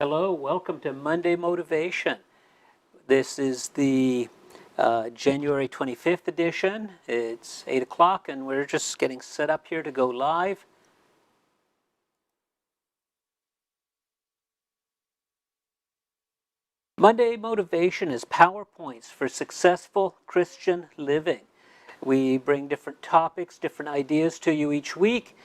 Hello, welcome to Monday Motivation. This is the January 25th edition. It's 8 o'clock and we're just getting set up here to go live. Monday Motivation is PowerPoints for successful Christian living. We bring different topics, different ideas to you each week.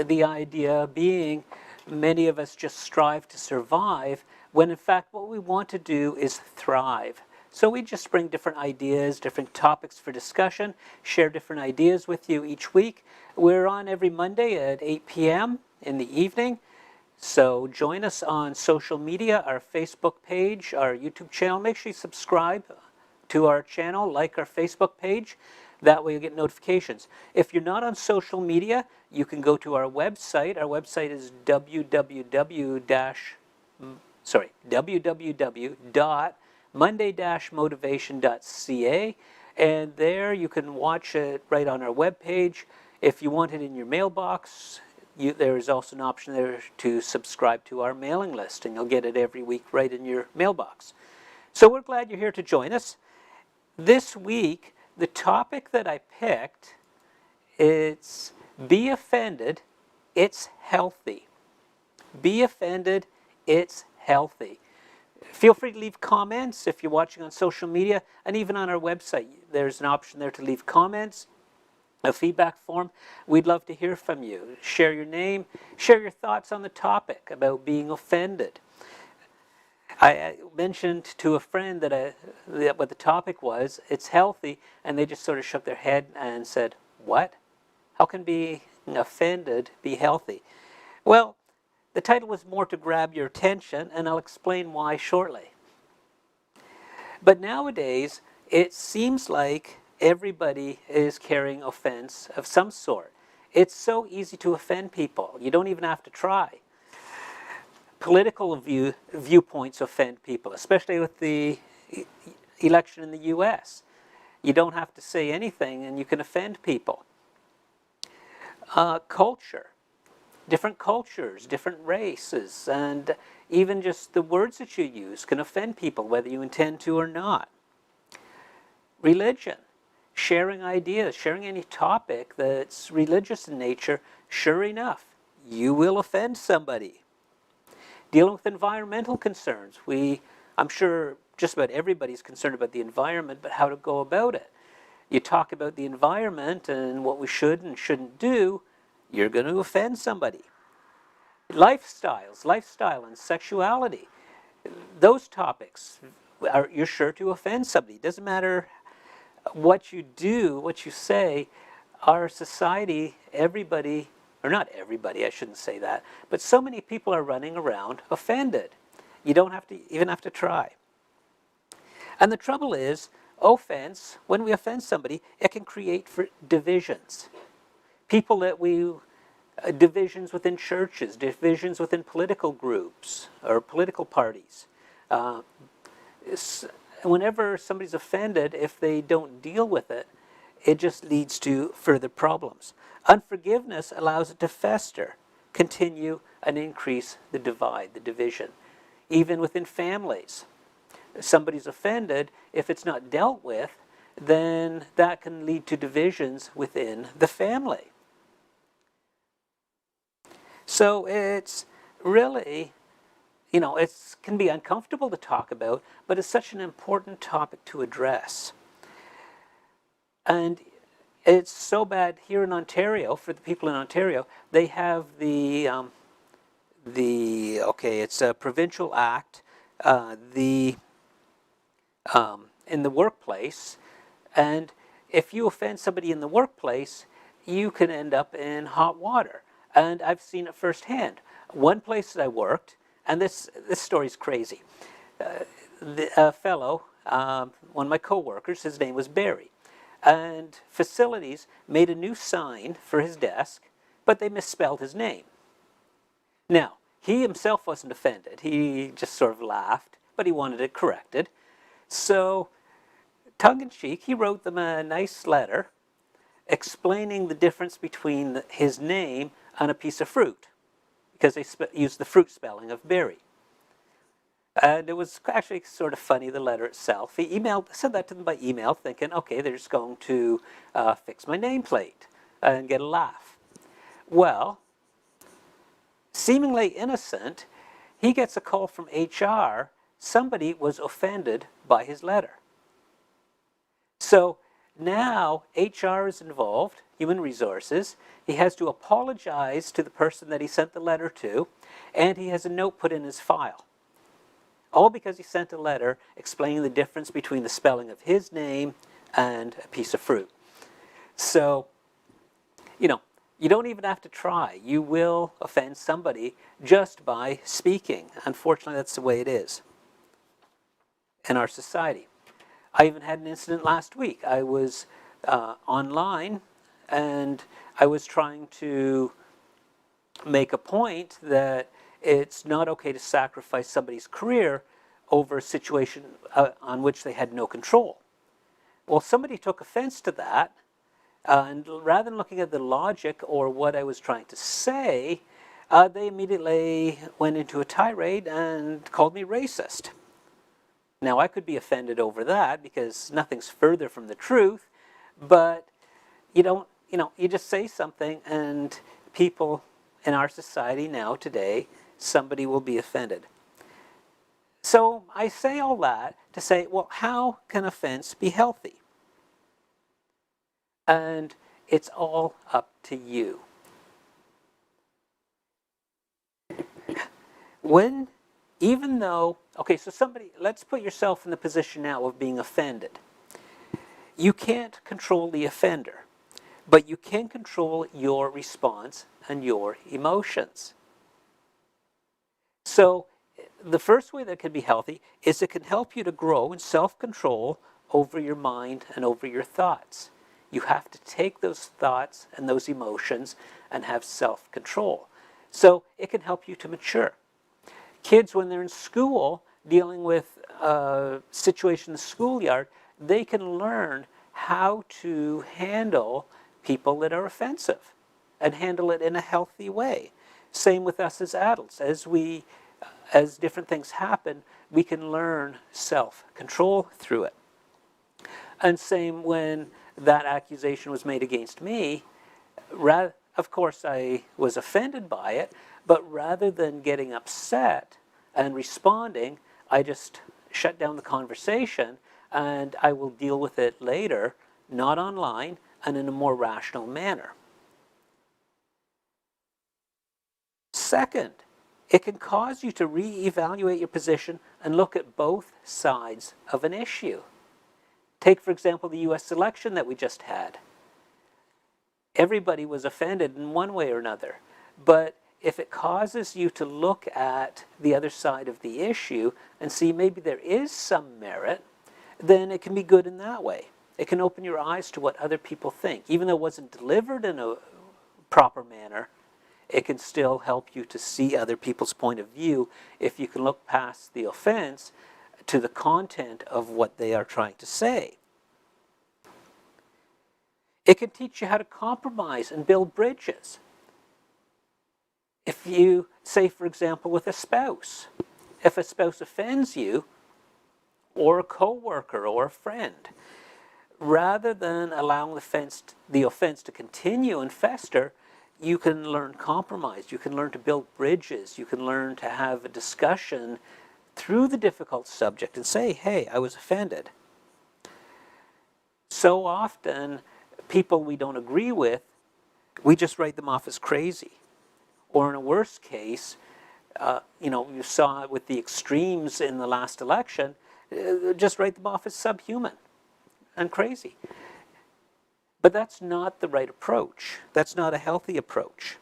The idea being many of us just strive to survive when in fact what we want to do is thrive. So we just bring different ideas, different topics for discussion, share different ideas with you each week. We're on every Monday at 8 p.m. in the evening. So join us on social media, our Facebook page, our YouTube channel. Make sure you subscribe to our channel, like our Facebook page. That way you'll get notifications. If you're not on social media, you can go to our website. Our website is www.monday-motivation.ca, and there you can watch it right on our webpage. If you want it in your mailbox, there is also an option there to subscribe to our mailing list, and you'll get it every week right in your mailbox. So we're glad you're here to join us. This week, the topic that I picked, it's be offended, it's healthy. Be offended, it's healthy. Feel free to leave comments if you're watching on social media, and even on our website, there's an option there to leave comments, a feedback form. We'd love to hear from you. Share your name, share your thoughts on the topic about being offended. I mentioned to a friend that what the topic was, it's healthy, and they just sort of shook their head and said, what? How can being offended be healthy? Well, the title was more to grab your attention, and I'll explain why shortly. But nowadays, it seems like everybody is carrying offense of some sort. It's so easy to offend people. You don't even have to try. Political viewpoints offend people, especially with the election in the U.S. You don't have to say anything and you can offend people. Culture, different cultures, different races, and even just the words that you use can offend people, whether you intend to or not. Religion, sharing ideas, sharing any topic that's religious in nature, sure enough, you will offend somebody. Dealing with environmental concerns. I'm sure just about everybody's concerned about the environment, but how to go about it. You talk about the environment and what we should and shouldn't do, you're going to offend somebody. Lifestyle and sexuality. Those topics, you're sure to offend somebody. It doesn't matter what you do, what you say. Our society, everybody, or not everybody, I shouldn't say that, but so many people are running around offended. You don't even have to try. And the trouble is, offense, when we offend somebody, it can create divisions. Divisions within churches, divisions within political groups or political parties. Whenever somebody's offended, if they don't deal with it, it just leads to further problems. Unforgiveness allows it to fester, continue, and increase the divide, the division. Even within families, somebody's offended, if it's not dealt with, then that can lead to divisions within the family. So it's really, it can be uncomfortable to talk about, but it's such an important topic to address. And it's so bad here in Ontario, for the people in Ontario, they have it's a provincial act, in the workplace, and if you offend somebody in the workplace, you can end up in hot water. And I've seen it firsthand. One place that I worked, and this story's crazy. A fellow, one of my coworkers, his name was Barry. And facilities made a new sign for his desk, but they misspelled his name. Now, he himself wasn't offended. He just sort of laughed, but he wanted it corrected. So, tongue-in-cheek, he wrote them a nice letter explaining the difference between his name and a piece of fruit, because they used the fruit spelling of Barry. And it was actually sort of funny, the letter itself. He sent that to them by email, thinking, okay, they're just going to fix my nameplate and get a laugh. Well, seemingly innocent, he gets a call from HR. Somebody was offended by his letter. So now HR is involved, human resources. He has to apologize to the person that he sent the letter to, and he has a note put in his file. All because he sent a letter explaining the difference between the spelling of his name and a piece of fruit. So, you don't even have to try. You will offend somebody just by speaking. Unfortunately, that's the way it is in our society. I even had an incident last week. I was online and I was trying to make a point that it's not okay to sacrifice somebody's career over a situation on which they had no control. Well, somebody took offense to that, and rather than looking at the logic or what I was trying to say, they immediately went into a tirade and called me racist. Now, I could be offended over that because nothing's further from the truth, but you just say something and people in our society now today, somebody will be offended. So I say all that to say, well, how can offense be healthy? And it's all up to you. Let's put yourself in the position now of being offended. You can't control the offender, but you can control your response and your emotions. So the first way that can be healthy is it can help you to grow in self-control over your mind and over your thoughts. You have to take those thoughts and those emotions and have self-control. So it can help you to mature. Kids, when they're in school, dealing with a situation in the schoolyard, they can learn how to handle people that are offensive and handle it in a healthy way. Same with us as adults. As different things happen, we can learn self-control through it. And same when that accusation was made against me, of course I was offended by it, but rather than getting upset and responding, I just shut down the conversation and I will deal with it later, not online, and in a more rational manner. Second, it can cause you to reevaluate your position and look at both sides of an issue. Take, for example, the US election that we just had. Everybody was offended in one way or another, but if it causes you to look at the other side of the issue and see maybe there is some merit, then it can be good in that way. It can open your eyes to what other people think. Even though it wasn't delivered in a proper manner, it can still help you to see other people's point of view if you can look past the offense to the content of what they are trying to say. It can teach you how to compromise and build bridges. If you, say for example with a spouse, if a spouse offends you, or a co-worker or a friend, rather than allowing the offense to continue and fester, you can learn compromise, you can learn to build bridges, you can learn to have a discussion through the difficult subject and say, hey, I was offended. So often, people we don't agree with, we just write them off as crazy. Or in a worse case, you saw it with the extremes in the last election, just write them off as subhuman and crazy. But that's not the right approach. That's not a healthy approach.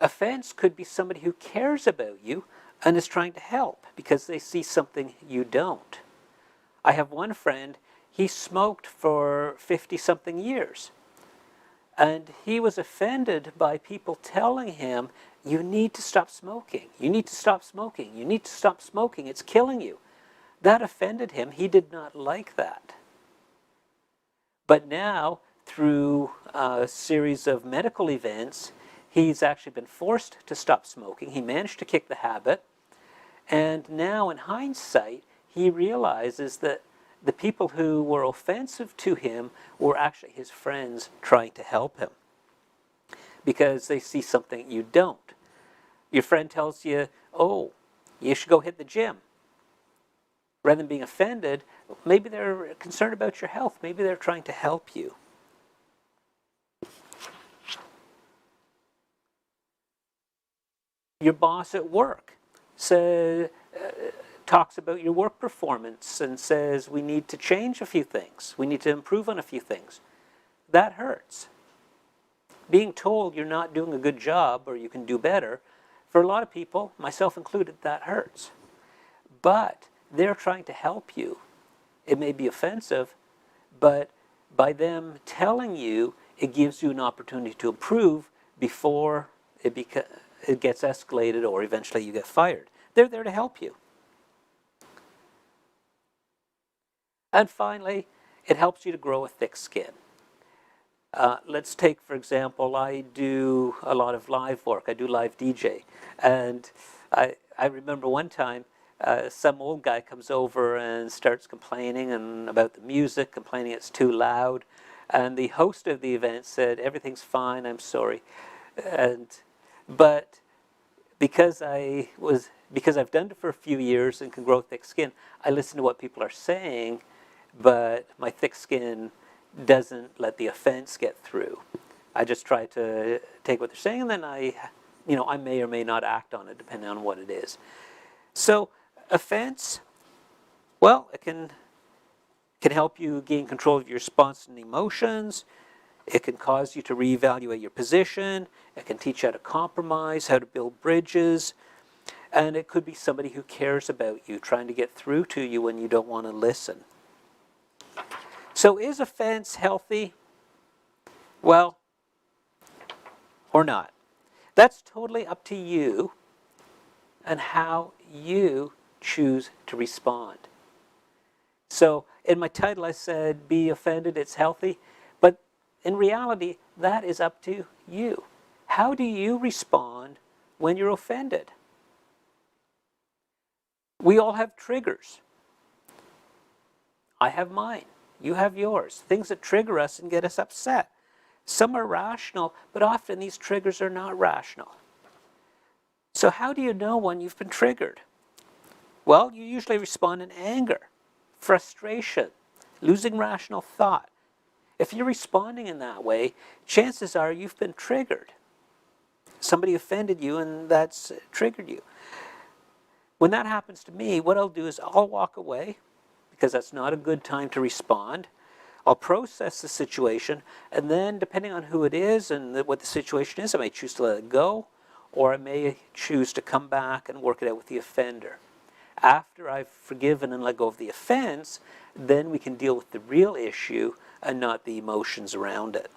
Offense could be somebody who cares about you and is trying to help because they see something you don't. I have one friend, he smoked for 50-something years. And he was offended by people telling him, you need to stop smoking, you need to stop smoking, you need to stop smoking, it's killing you. That offended him. He did not like that. But now, through a series of medical events, he's actually been forced to stop smoking. He managed to kick the habit, And now in hindsight, he realizes that the people who were offensive to him were actually his friends trying to help him, because they see something you don't. Your friend tells you, oh, you should go hit the gym. Rather than being offended, maybe they're concerned about your health. Maybe they're trying to help you. Your boss at work talks about your work performance and says we need to change a few things. We need to improve on a few things. That hurts. Being told you're not doing a good job or you can do better, for a lot of people, myself included, that hurts. But they're trying to help you. It may be offensive, but by them telling you, it gives you an opportunity to improve before it gets escalated or eventually you get fired. They're there to help you. And finally, it helps you to grow a thick skin. Let's take, for example, I do a lot of live work. I do live DJ. And I remember one time, some old guy comes over and starts complaining about the music, complaining it's too loud. And the host of the event said, everything's fine, I'm sorry. But because I've done it for a few years and can grow thick skin, I listen to what people are saying, but my thick skin doesn't let the offense get through. I just try to take what they're saying, and then I may or may not act on it depending on what it is. So offense, well, it can help you gain control of your response and emotions. It can cause you to reevaluate your position. It can teach you how to compromise, how to build bridges. And it could be somebody who cares about you, trying to get through to you when you don't want to listen. So is offense healthy? Well, or not? That's totally up to you and how you choose to respond. So in my title I said, be offended, it's healthy. But in reality, that is up to you. How do you respond when you're offended? We all have triggers. I have mine. You have yours. Things that trigger us and get us upset. Some are rational, but often these triggers are not rational. So how do you know when you've been triggered? Well, you usually respond in anger, frustration, losing rational thought. If you're responding in that way, chances are you've been triggered. Somebody offended you and that's triggered you. When that happens to me, what I'll do is I'll walk away, because that's not a good time to respond. I'll process the situation, and then depending on who it is and what the situation is, I may choose to let it go, or I may choose to come back and work it out with the offender. After I've forgiven and let go of the offense, then we can deal with the real issue and not the emotions around it.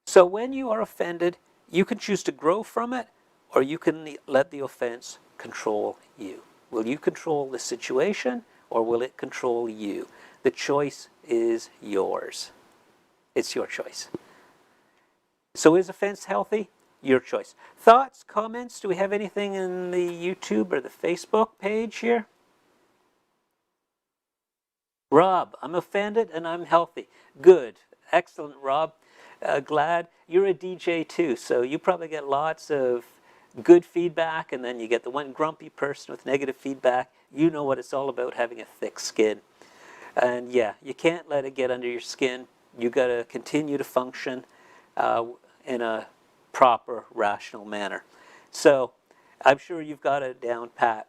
So when you are offended, you can choose to grow from it, or you can let the offense control you. Will you control the situation, or will it control you? The choice is yours. It's your choice. So is offense healthy? Your choice. Thoughts, comments? Do we have anything in the YouTube or the Facebook page here? Rob, I'm offended and I'm healthy. Good. Excellent, Rob. Glad. You're a DJ too, so you probably get lots of good feedback, and then you get the one grumpy person with negative feedback. You know what it's all about, having a thick skin. And yeah, you can't let it get under your skin. You got to continue to function in a proper, rational manner. So I'm sure you've got it down pat.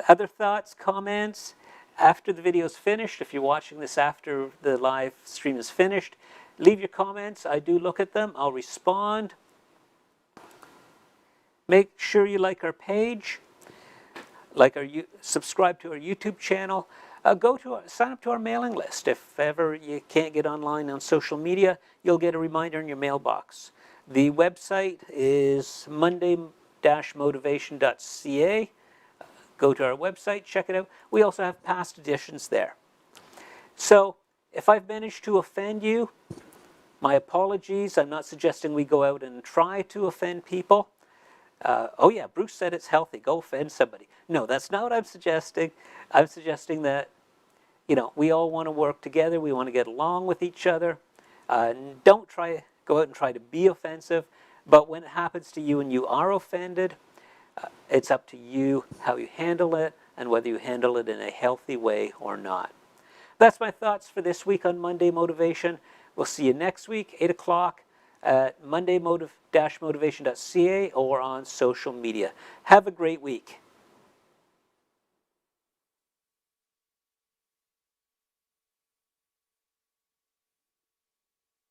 Other thoughts, comments? After the video is finished, if you're watching this after the live stream is finished, leave your comments. I do look at them. I'll respond. Make sure you like our page, subscribe to our YouTube channel. Sign up to our mailing list. If ever you can't get online on social media, you'll get a reminder in your mailbox. The website is monday-motivation.ca. Go to our website, check it out. We also have past editions there. So if I've managed to offend you, my apologies. I'm not suggesting we go out and try to offend people. Oh yeah, Bruce said it's healthy. Go offend somebody. No, that's not what I'm suggesting. I'm suggesting that, we all want to work together. We want to get along with each other. Don't go out and try to be offensive. But when it happens to you and you are offended, it's up to you how you handle it and whether you handle it in a healthy way or not. That's my thoughts for this week on Monday Motivation. We'll see you next week, 8 o'clock at mondaymotive-motivation.ca or on social media. Have a great week.